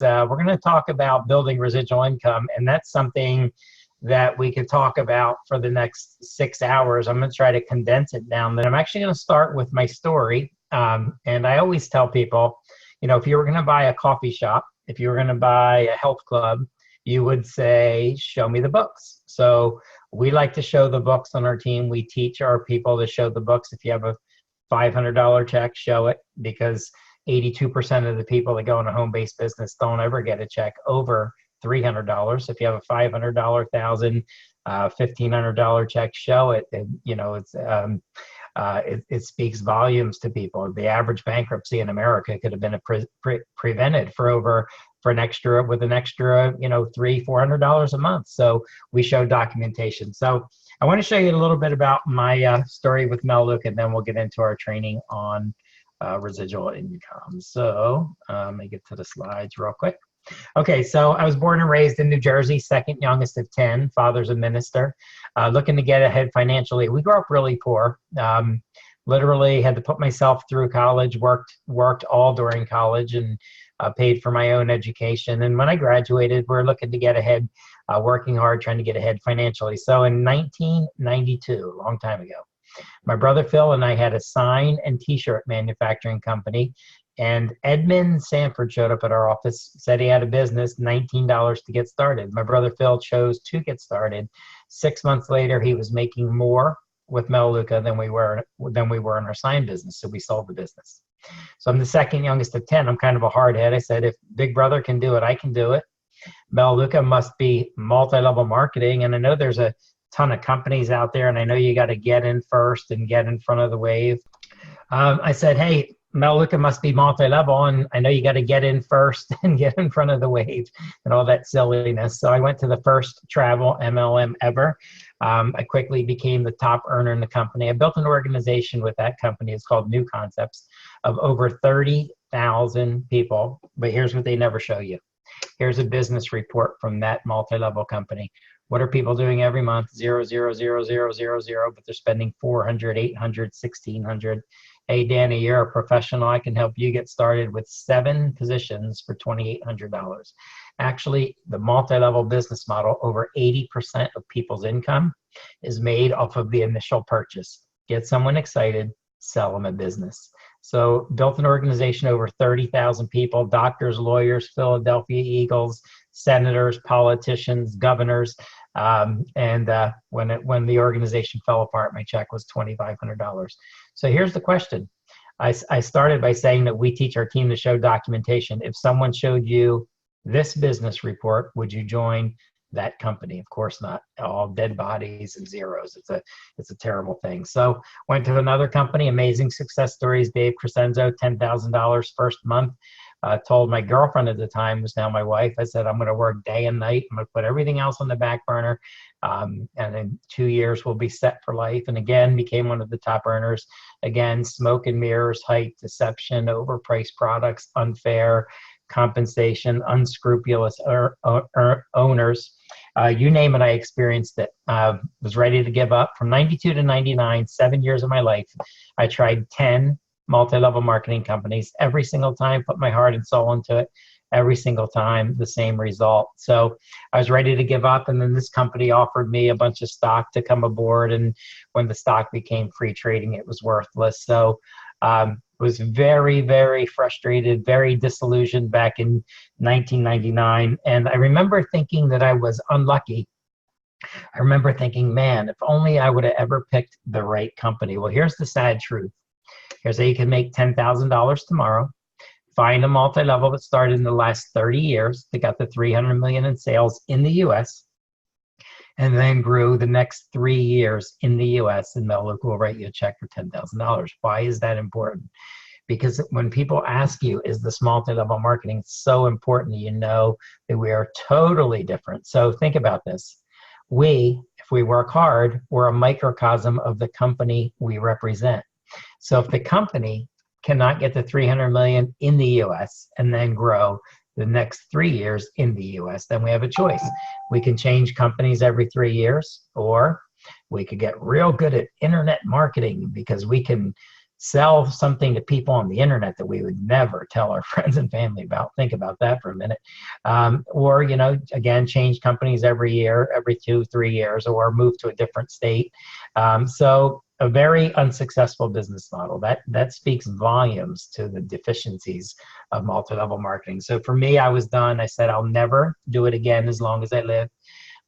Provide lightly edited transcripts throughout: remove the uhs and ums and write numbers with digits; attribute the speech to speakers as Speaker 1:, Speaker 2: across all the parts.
Speaker 1: We're going to talk about building residual income, and that's something that we could talk about for the next 6 hours. I'm going to try to condense it down. Then I'm actually going to start with my story. And I always tell people, if you were going to buy a coffee shop, if you were going to buy a health club, you would say, show me the books. So we like to show the books on our team. We teach our people to show the books. If you have a $500 check, show it, because 82% of the people that go in a home-based business don't ever get a check over $300. If you have a $500, $1,000, $1,500 check, show it. And, it speaks volumes to people. The average bankruptcy in America could have been prevented for an extra $300-$400 a month. So we show documentation. So I want to show you a little bit about my story with Melaleuca, and then we'll get into our training on residual income. So let me get to the slides real quick. Okay, so I was born and raised in New Jersey, second youngest of 10. Father's a minister, looking to get ahead financially. We grew up really poor. Literally had to put myself through college, worked all during college, and paid for my own education. And when I graduated, we're looking to get ahead, working hard, trying to get ahead financially. So in 1992, a long time ago, my brother Phil and I had a sign and t-shirt manufacturing company. And Edmund Sanford showed up at our office, said he had a business, $19 to get started. My brother Phil chose to get started. 6 months later, he was making more with Melaleuca than we were in our sign business, so we sold the business. So I'm the second youngest of 10. I'm kind of a hard head. I said, if Big Brother can do it, I can do it. Melaleuca must be multi-level marketing, and I know there's a ton of companies out there, and I know you got to get in first and get in front of the wave. I said, hey, Melaleuca must be multi-level, and I know you got to get in first and get in front of the wave and all that silliness. So I went to the first travel MLM ever. I quickly became the top earner in the company. I built an organization with that company. It's called New Concepts, of over 30,000 people. But here's what they never show you. Here's a business report from that multi-level company. What are people doing every month? 0, 0, 0, 0, 0, 0, but they're spending 400, 800, 1,600. Hey, Danny, you're a professional. I can help you get started with 7 positions for $2,800. Actually, the multi-level business model, over 80% of people's income is made off of the initial purchase. Get someone excited, sell them a business. So built an organization, over 30,000 people, doctors, lawyers, Philadelphia Eagles, senators, politicians, governors. When the organization fell apart, my check was $2,500. So here's the question. I started by saying that we teach our team to show documentation. If someone showed you this business report, would you join that company? Of course not. All dead bodies and zeros. It's a terrible thing. So went to another company, amazing success stories. Dave Crescenzo, $10,000 first month. Told my girlfriend at the time, who's now my wife, I said, I'm going to work day and night. I'm going to put everything else on the back burner. And in 2 years, we'll be set for life. And again, became one of the top earners. Again, smoke and mirrors, height, deception, overpriced products, unfair compensation, unscrupulous owners. You name it, I experienced it. Was ready to give up. From 92 to 99, 7 years of my life, I tried 10 multi-level marketing companies. Every single time, put my heart and soul into it. Every single time, the same result. So I was ready to give up, and then this company offered me a bunch of stock to come aboard, and when the stock became free trading, it was worthless. So was very, very frustrated, very disillusioned back in 1999. And I remember thinking that I was unlucky. I remember thinking, man, if only I would have ever picked the right company. Well, here's the sad truth. Here's how you can make $10,000 tomorrow. Find a multi-level that started in the last 30 years that got the 300 million in sales in the US, and then grew the next 3 years in the US, and Melaleuca will write you a check for $10,000. Why is that important? Because when people ask you, is this multi-level marketing so important, you know that we are totally different. So think about this. If we work hard, we're a microcosm of the company we represent. So if the company cannot get to 300 million in the US and then grow the next 3 years in the US, then we have a choice. We can change companies every 3 years, or we could get real good at internet marketing, because we can sell something to people on the internet that we would never tell our friends and family about. Think about that for a minute. Or, again, change companies every year, every 2-3 years, or move to a different state. So a very unsuccessful business model. That speaks volumes to the deficiencies of multi-level marketing. So for me, I was done. I said, I'll never do it again as long as I live.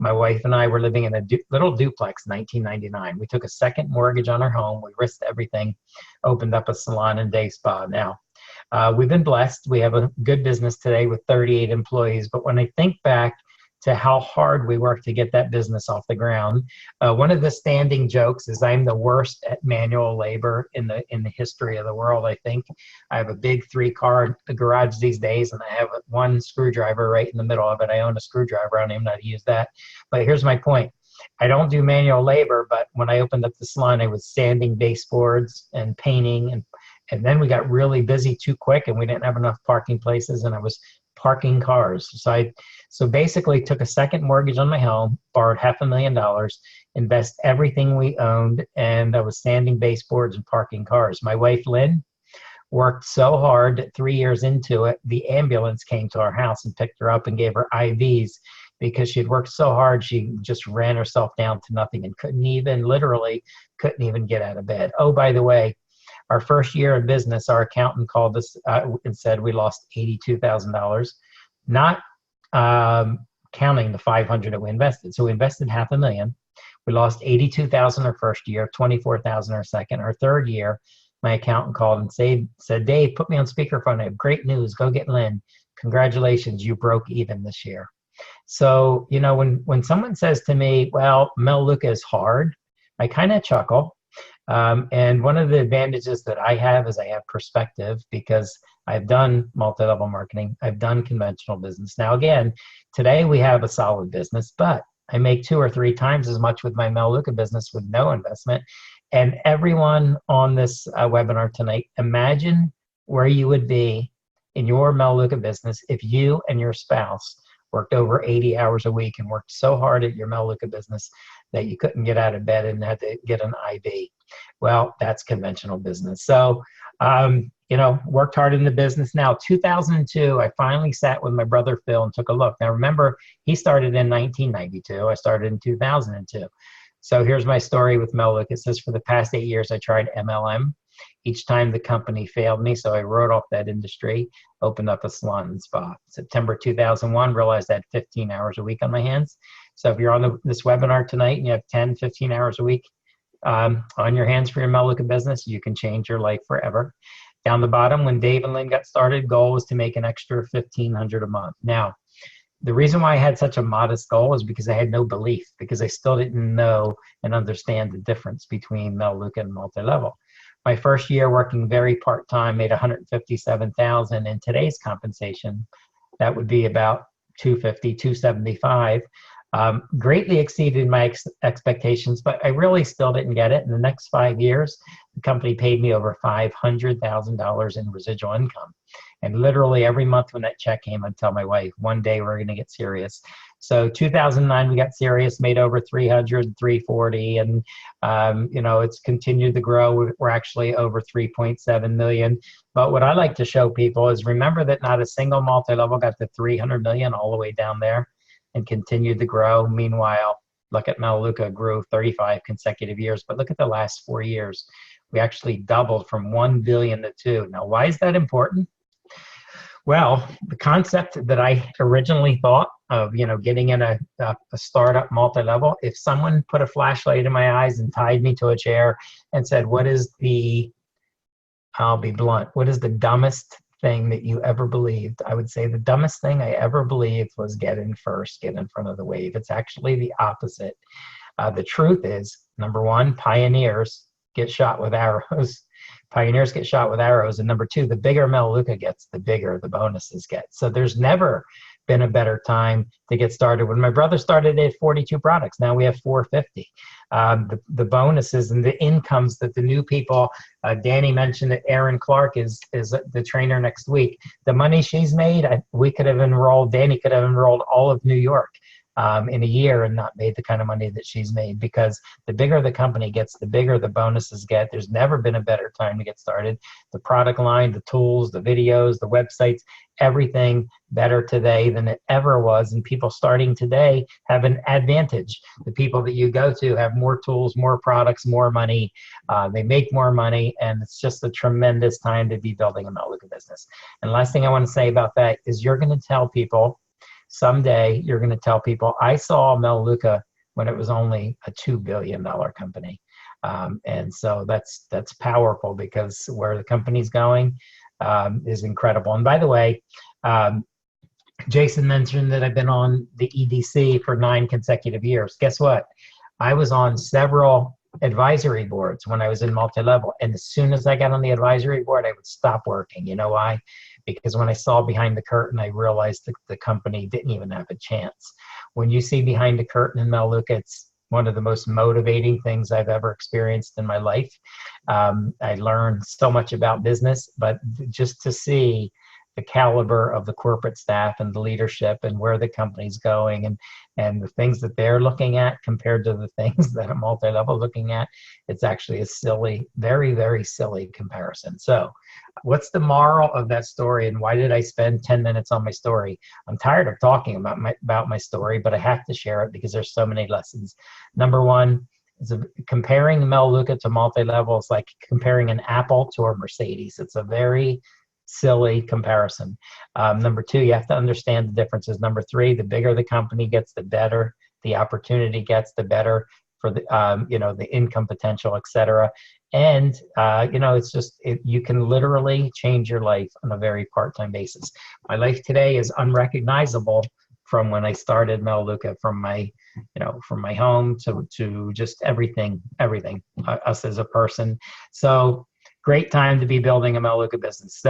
Speaker 1: My wife and I were living in a little duplex, 1999. We took a second mortgage on our home. We risked everything, opened up a salon and day spa. Now, we've been blessed. We have a good business today with 38 employees. But when I think back to how hard we worked to get that business off the ground, one of the standing jokes is I'm the worst at manual labor in the history of the world. I think I have a big 3-car garage these days, and I have one screwdriver right in the middle of it. I own a screwdriver. I don't even know how to use that. But here's my point. I don't do manual labor, but when I opened up the salon, I was sanding baseboards and painting, and then we got really busy too quick, and we didn't have enough parking places, and I was parking cars. So basically took a second mortgage on my home, borrowed $500,000, invest everything we owned, and I was sanding baseboards and parking cars. My wife, Lynn, worked so hard that 3 years into it, the ambulance came to our house and picked her up and gave her IVs because she'd worked so hard, she just ran herself down to nothing and literally couldn't even get out of bed. Oh, by the way, our first year in business, our accountant called us and said we lost $82,000, not counting the $500 that we invested. So we invested $500,000. We lost $82,000 our first year, $24,000 our second. Our third year, my accountant called and said, Dave, put me on speakerphone. I have great news. Go get Lynn. Congratulations, you broke even this year. So, when someone says to me, well, Melaleuca is hard, I kind of chuckle. And one of the advantages that I have is I have perspective because I've done multi-level marketing. I've done conventional business. Now, again, today we have a solid business, but I make 2 or 3 times as much with my Melaleuca business with no investment. And everyone on this webinar tonight, imagine where you would be in your Melaleuca business if you and your spouse worked over 80 hours a week and worked so hard at your Melaleuca business that you couldn't get out of bed and had to get an IV. Well, that's conventional business. So, worked hard in the business. Now, 2002, I finally sat with my brother, Phil, and took a look. Now, remember, he started in 1992. I started in 2002. So here's my story with Melaleuca. It says, for the past 8 years, I tried MLM. Each time the company failed me, so I wrote off that industry, opened up a salon and spa. September 2001, realized I had 15 hours a week on my hands. So if you're on this webinar tonight and you have 10, 15 hours a week on your hands for your Melaleuca business, you can change your life forever. Down the bottom, when Dave and Lynn got started, goal was to make an extra $1,500 a month. Now, the reason why I had such a modest goal is because I had no belief, because I still didn't know and understand the difference between Melaleuca and multi-level. My first year working very part-time made $157,000. In today's compensation, that would be about $250, $275. Greatly exceeded my expectations, but I really still didn't get it. In the next 5 years, the company paid me over $500,000 in residual income. And literally every month when that check came, I'd tell my wife, one day we're going to get serious. So 2009, we got serious, made over 300, 340, and it's continued to grow. We're actually over 3.7 million. But what I like to show people is remember that not a single multi-level got to 300 million all the way down there and continued to grow. Meanwhile, look at Melaleuca, grew 35 consecutive years, but look at the last 4 years. We actually doubled from 1 billion to 2. Now, why is that important? Well, the concept that I originally thought of, getting in a startup multi-level, if someone put a flashlight in my eyes and tied me to a chair and said, I'll be blunt, what is the dumbest thing that you ever believed? I would say the dumbest thing I ever believed was get in first, get in front of the wave. It's actually the opposite. The truth is, number one, pioneers get shot with arrows. Pioneers get shot with arrows. And number two, the bigger Melaleuca gets, the bigger the bonuses get. So there's never been a better time to get started. When my brother started, they had 42 products. Now we have 450. The bonuses and the incomes that the new people, Danny mentioned that Erin Clark is the trainer next week. The money she's made, Danny could have enrolled all of New York. in a year and not made the kind of money that she's made, because the bigger the company gets, the bigger the bonuses get. There's never been a better time to get started. The product line, the tools, the videos, the websites, everything better today than it ever was. And people starting today have an advantage. The people that you go to have more tools, more products, more money. They make more money, and it's just a tremendous time to be building a Melaleuca business. And last thing I want to say about that is you're going to tell people someday, you're going to tell people, I saw Melaleuca when it was only a $2 billion company. And so that's powerful, because where the company's going is incredible. And by the way, Jason mentioned that I've been on the EDC for 9 consecutive years. Guess what? I was on several advisory boards when I was in multi-level. And as soon as I got on the advisory board, I would stop working. You know why? Because when I saw behind the curtain, I realized that the company didn't even have a chance. When you see behind the curtain in Melaleuca, it's one of the most motivating things I've ever experienced in my life. I learned so much about business, but just to see the caliber of the corporate staff and the leadership and where the company's going, and the things that they're looking at compared to the things that a multi-level looking at, it's actually a silly, very, very silly comparison. So what's the moral of that story, and why did I spend 10 minutes on my story? I'm tired of talking about my story, but I have to share it because there's so many lessons. Number one is comparing Melaleuca to multi-level is like comparing an Apple to a Mercedes. It's a very silly comparison. Number two, you have to understand the differences. Number three, the bigger the company gets, the better the opportunity gets, the better for the the income potential, etc. And it's just you can literally change your life on a very part-time basis. My life today is unrecognizable from when I started Melaleuca, from my home to just everything, us as a person. So great time to be building a Melaleuca business. So